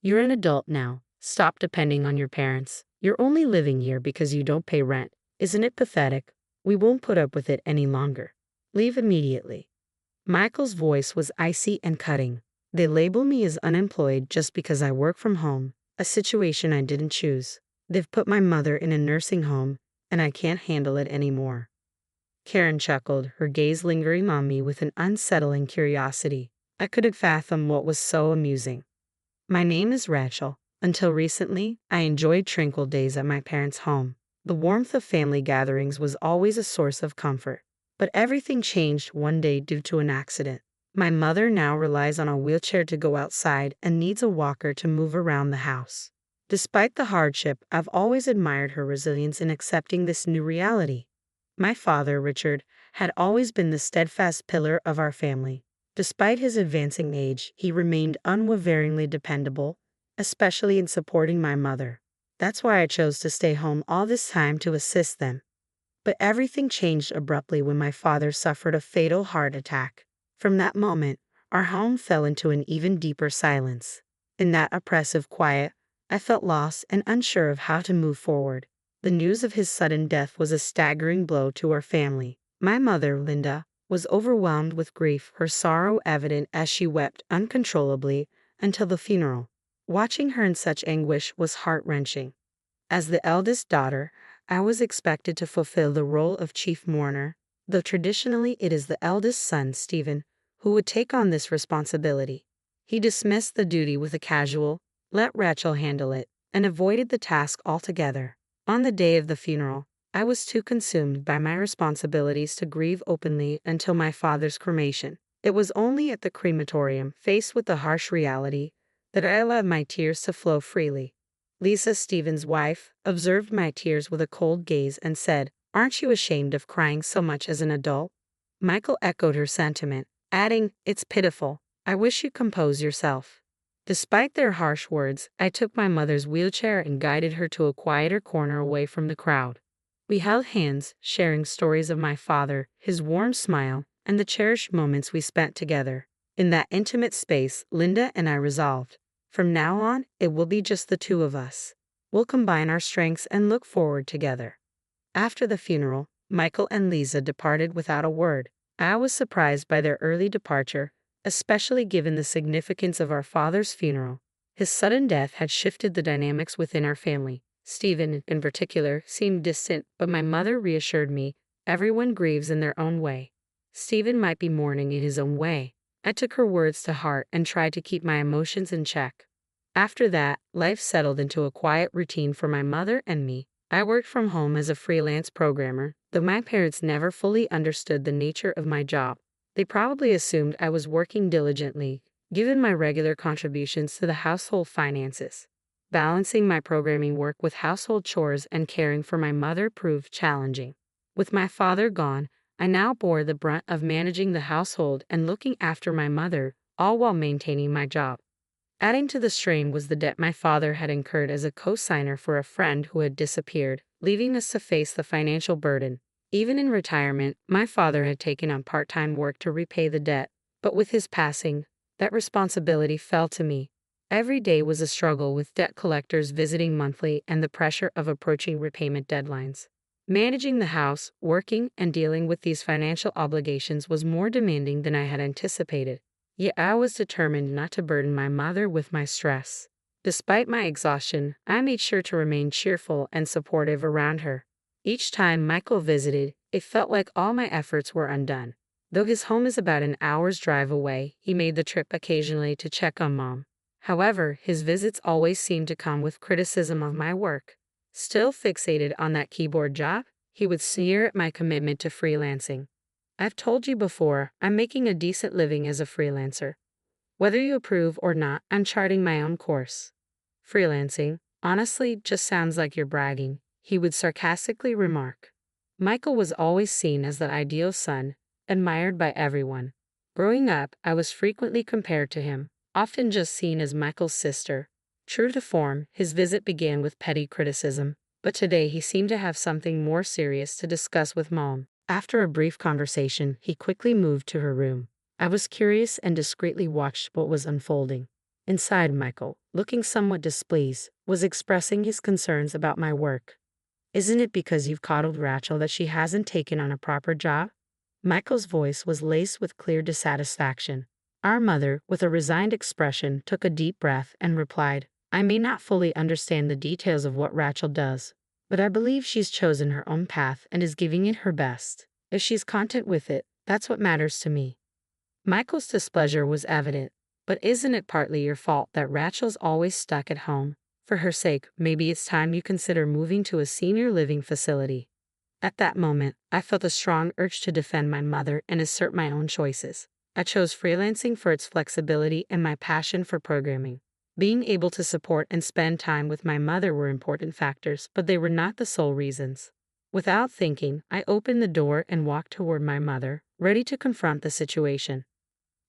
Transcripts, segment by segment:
You're an adult now. Stop depending on your parents. You're only living here because you don't pay rent. Isn't it pathetic? We won't put up with it any longer. Leave immediately." Michael's voice was icy and cutting. "They label me as unemployed just because I work from home, a situation I didn't choose. They've put my mother in a nursing home, and I can't handle it anymore." Karen chuckled, her gaze lingering on me with an unsettling curiosity. I couldn't fathom what was so amusing. "My name is Rachel. Until recently, I enjoyed tranquil days at my parents' home. The warmth of family gatherings was always a source of comfort. But everything changed one day due to an accident. My mother now relies on a wheelchair to go outside and needs a walker to move around the house. Despite the hardship, I've always admired her resilience in accepting this new reality. My father, Richard, had always been the steadfast pillar of our family. Despite his advancing age, he remained unwaveringly dependable, especially in supporting my mother. That's why I chose to stay home all this time to assist them. But everything changed abruptly when my father suffered a fatal heart attack. From that moment, our home fell into an even deeper silence. In that oppressive quiet, I felt lost and unsure of how to move forward. The news of his sudden death was a staggering blow to our family. My mother, Linda, was overwhelmed with grief, her sorrow evident as she wept uncontrollably until the funeral. Watching her in such anguish was heart-wrenching. As the eldest daughter, I was expected to fulfill the role of chief mourner, though traditionally it is the eldest son, Stephen, who would take on this responsibility. He dismissed the duty with a casual, "Let Rachel handle it," and avoided the task altogether. On the day of the funeral, I was too consumed by my responsibilities to grieve openly until my father's cremation. It was only at the crematorium, faced with the harsh reality, that I allowed my tears to flow freely. Lisa, Stephen's wife, observed my tears with a cold gaze and said, "Aren't you ashamed of crying so much as an adult?" Michael echoed her sentiment, adding, "It's pitiful. I wish you'd compose yourself." Despite their harsh words, I took my mother's wheelchair and guided her to a quieter corner away from the crowd. We held hands, sharing stories of my father, his warm smile, and the cherished moments we spent together. In that intimate space, Linda and I resolved, from now on, it will be just the two of us. We'll combine our strengths and look forward together. After the funeral, Michael and Lisa departed without a word. I was surprised by their early departure, especially given the significance of our father's funeral. His sudden death had shifted the dynamics within our family. Stephen, in particular, seemed distant, but my mother reassured me, everyone grieves in their own way. Stephen might be mourning in his own way. I took her words to heart and tried to keep my emotions in check. After that, life settled into a quiet routine for my mother and me. I worked from home as a freelance programmer, though my parents never fully understood the nature of my job. They probably assumed I was working diligently, given my regular contributions to the household finances. Balancing my programming work with household chores and caring for my mother proved challenging. With my father gone, I now bore the brunt of managing the household and looking after my mother, all while maintaining my job. Adding to the strain was the debt my father had incurred as a co-signer for a friend who had disappeared, leaving us to face the financial burden. Even in retirement, my father had taken on part-time work to repay the debt, but with his passing, that responsibility fell to me. Every day was a struggle with debt collectors visiting monthly and the pressure of approaching repayment deadlines. Managing the house, working, and dealing with these financial obligations was more demanding than I had anticipated. Yet I was determined not to burden my mother with my stress. Despite my exhaustion, I made sure to remain cheerful and supportive around her. Each time Michael visited, it felt like all my efforts were undone. Though his home is about an hour's drive away, he made the trip occasionally to check on Mom. However, his visits always seemed to come with criticism of my work. Still fixated on that keyboard job, he would sneer at my commitment to freelancing. "I've told you before, I'm making a decent living as a freelancer. Whether you approve or not, I'm charting my own course. Freelancing, honestly, just sounds like you're bragging," he would sarcastically remark. Michael was always seen as the ideal son, admired by everyone. Growing up, I was frequently compared to him, often just seen as Michael's sister. True to form, his visit began with petty criticism, but today he seemed to have something more serious to discuss with Mom. After a brief conversation, he quickly moved to her room. I was curious and discreetly watched what was unfolding. Inside, Michael, looking somewhat displeased, was expressing his concerns about my work. Isn't it because you've coddled Rachel that she hasn't taken on a proper job? Michael's voice was laced with clear dissatisfaction. Our mother, with a resigned expression, took a deep breath and replied, I may not fully understand the details of what Rachel does, but I believe she's chosen her own path and is giving it her best. If she's content with it, that's what matters to me. Michael's displeasure was evident. But isn't it partly your fault that Rachel's always stuck at home? For her sake, maybe it's time you consider moving to a senior living facility. At that moment, I felt a strong urge to defend my mother and assert my own choices. I chose freelancing for its flexibility and my passion for programming. Being able to support and spend time with my mother were important factors, but they were not the sole reasons. Without thinking, I opened the door and walked toward my mother, ready to confront the situation.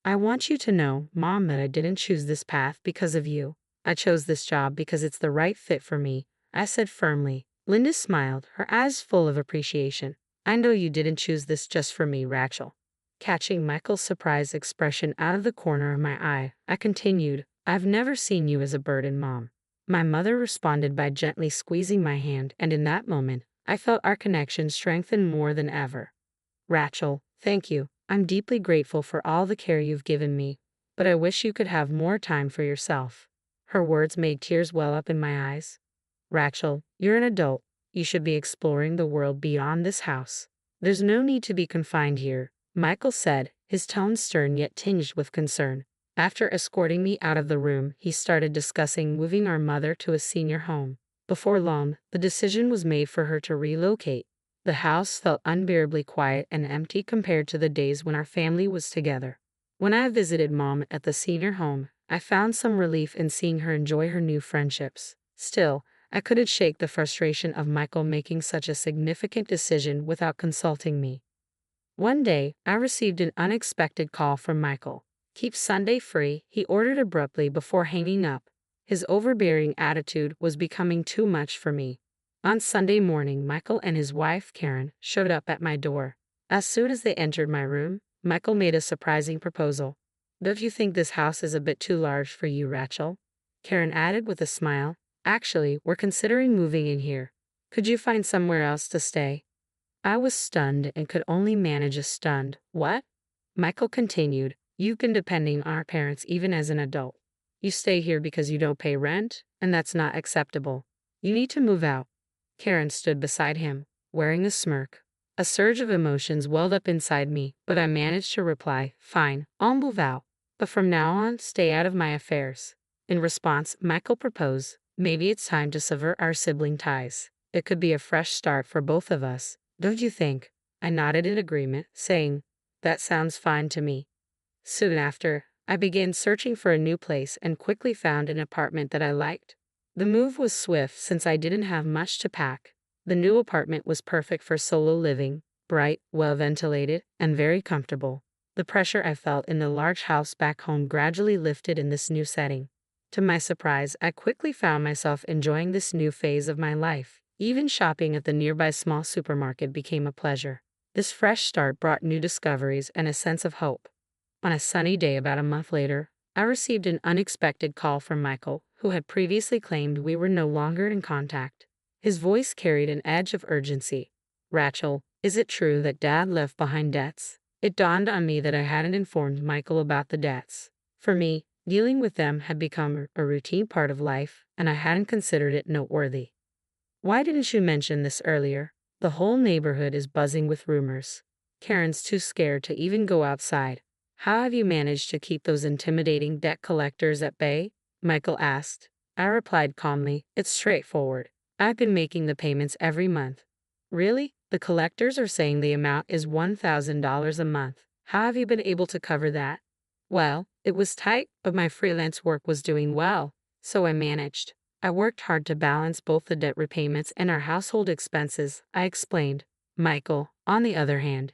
I want you to know, Mom, that I didn't choose this path because of you. I chose this job because it's the right fit for me, I said firmly. Linda smiled, her eyes full of appreciation. I know you didn't choose this just for me, Rachel. Catching Michael's surprised expression out of the corner of my eye, I continued, I've never seen you as a burden, Mom. My mother responded by gently squeezing my hand, and in that moment, I felt our connection strengthen more than ever. Rachel, thank you. I'm deeply grateful for all the care you've given me, but I wish you could have more time for yourself. Her words made tears well up in my eyes. Rachel, you're an adult. You should be exploring the world beyond this house. There's no need to be confined here, Michael said, his tone stern yet tinged with concern. After escorting me out of the room, he started discussing moving our mother to a senior home. Before long, the decision was made for her to relocate. The house felt unbearably quiet and empty compared to the days when our family was together. When I visited Mom at the senior home, I found some relief in seeing her enjoy her new friendships. Still, I couldn't shake the frustration of Michael making such a significant decision without consulting me. One day, I received an unexpected call from Michael. Keep Sunday free, he ordered abruptly before hanging up. His overbearing attitude was becoming too much for me. On Sunday morning, Michael and his wife, Karen, showed up at my door. As soon as they entered my room, Michael made a surprising proposal. Don't you think this house is a bit too large for you, Rachel? Karen added with a smile. Actually, we're considering moving in here. Could you find somewhere else to stay? I was stunned and could only manage a stunned, what? Michael continued, you've been depending on our parents even as an adult. You stay here because you don't pay rent, and that's not acceptable. You need to move out. Karen stood beside him, wearing a smirk. A surge of emotions welled up inside me, but I managed to reply, fine, I'll move out. But from now on, stay out of my affairs. In response, Michael proposed, maybe it's time to sever our sibling ties. It could be a fresh start for both of us, don't you think? I nodded in agreement, saying, that sounds fine to me. Soon after, I began searching for a new place and quickly found an apartment that I liked. The move was swift since I didn't have much to pack. The new apartment was perfect for solo living, bright, well ventilated, and very comfortable. The pressure I felt in the large house back home gradually lifted in this new setting. To my surprise, I quickly found myself enjoying this new phase of my life. Even shopping at the nearby small supermarket became a pleasure. This fresh start brought new discoveries and a sense of hope. On a sunny day about a month later, I received an unexpected call from Michael, who had previously claimed we were no longer in contact. His voice carried an edge of urgency. Rachel, is it true that Dad left behind debts? It dawned on me that I hadn't informed Michael about the debts. For me, dealing with them had become a routine part of life, and I hadn't considered it noteworthy. Why didn't you mention this earlier? The whole neighborhood is buzzing with rumors. Karen's too scared to even go outside. How have you managed to keep those intimidating debt collectors at bay? Michael asked. I replied calmly, it's straightforward. I've been making the payments every month. Really? The collectors are saying the amount is $1,000 a month. How have you been able to cover that? Well, it was tight, but my freelance work was doing well, so I managed. I worked hard to balance both the debt repayments and our household expenses, I explained. Michael, on the other hand,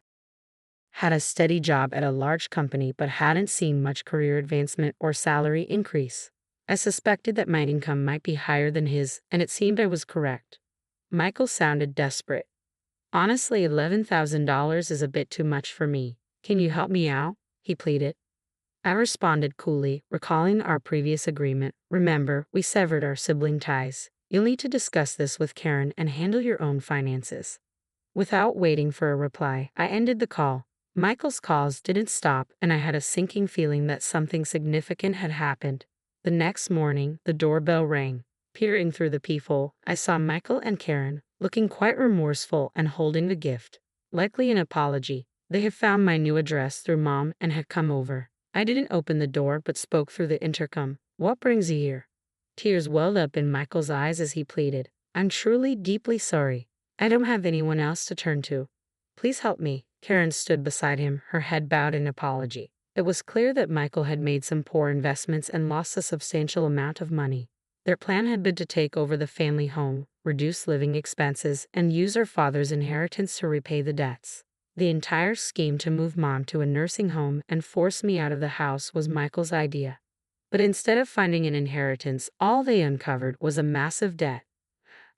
had a steady job at a large company but hadn't seen much career advancement or salary increase. I suspected that my income might be higher than his, and it seemed I was correct. Michael sounded desperate. Honestly, $11,000 is a bit too much for me. Can you help me out? He pleaded. I responded coolly, recalling our previous agreement. Remember, we severed our sibling ties. You'll need to discuss this with Karen and handle your own finances. Without waiting for a reply, I ended the call. Michael's calls didn't stop, and I had a sinking feeling that something significant had happened. The next morning, the doorbell rang. Peering through the peephole, I saw Michael and Karen, looking quite remorseful and holding a gift. Likely an apology. They had found my new address through Mom and had come over. I didn't open the door but spoke through the intercom. What brings you here? Tears welled up in Michael's eyes as he pleaded. I'm truly, deeply sorry. I don't have anyone else to turn to. Please help me. Karen stood beside him, her head bowed in apology. It was clear that Michael had made some poor investments and lost a substantial amount of money. Their plan had been to take over the family home, reduce living expenses, and use her father's inheritance to repay the debts. The entire scheme to move Mom to a nursing home and force me out of the house was Michael's idea. But instead of finding an inheritance, all they uncovered was a massive debt.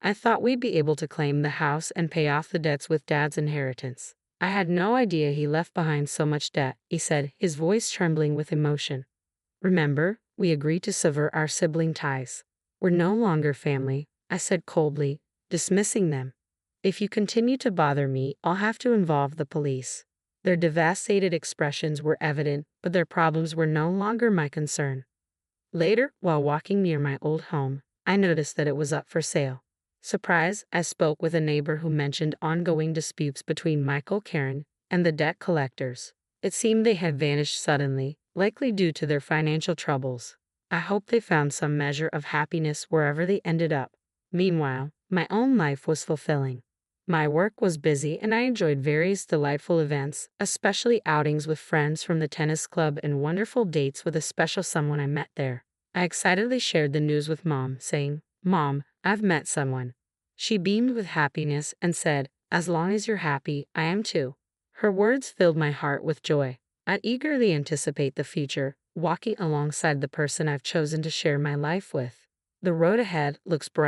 I thought we'd be able to claim the house and pay off the debts with Dad's inheritance. I had no idea he left behind so much debt, he said, his voice trembling with emotion. Remember, we agreed to sever our sibling ties. We're no longer family, I said coldly, dismissing them. If you continue to bother me, I'll have to involve the police. Their devastated expressions were evident, but their problems were no longer my concern. Later, while walking near my old home, I noticed that it was up for sale. Surprised, I spoke with a neighbor who mentioned ongoing disputes between Michael, Karen, and the debt collectors. It seemed they had vanished suddenly, likely due to their financial troubles. I hoped they found some measure of happiness wherever they ended up. Meanwhile, my own life was fulfilling. My work was busy and I enjoyed various delightful events, especially outings with friends from the tennis club and wonderful dates with a special someone I met there. I excitedly shared the news with Mom, saying, Mom, I've met someone. She beamed with happiness and said, as long as you're happy, I am too. Her words filled my heart with joy. I eagerly anticipate the future, walking alongside the person I've chosen to share my life with. The road ahead looks bright.